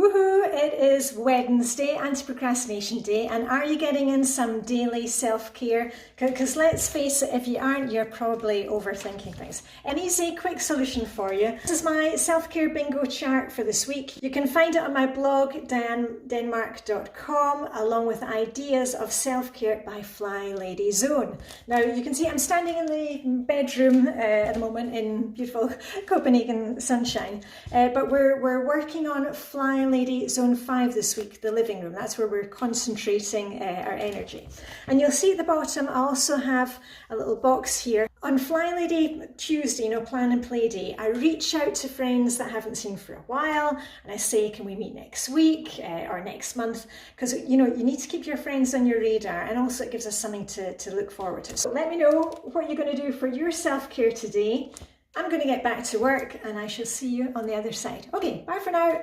Woohoo! It is Wednesday, Anti-Procrastination Day, and are you getting in some daily self-care? Because let's face it, if you aren't, you're probably overthinking things. An easy, quick solution for you. This is my self-care bingo chart for this week. You can find it on my blog, dianedenmark.com, along with ideas of self-care by Flylady Zone. Now, you can see I'm standing in the bedroom at the moment in beautiful Copenhagen sunshine, but we're working on Flylady Zone 5 this week, the living room. That's where we're concentrating our energy. And you'll see at the bottom, I also have a little box here. On Flylady Tuesday, plan and play day, I reach out to friends that I haven't seen for a while and I say, can we meet next week or next month? Because, you need to keep your friends on your radar, and also it gives us something to look forward to. So let me know what you're going to do for your self-care today. I'm going to get back to work and I shall see you on the other side. Okay, bye for now.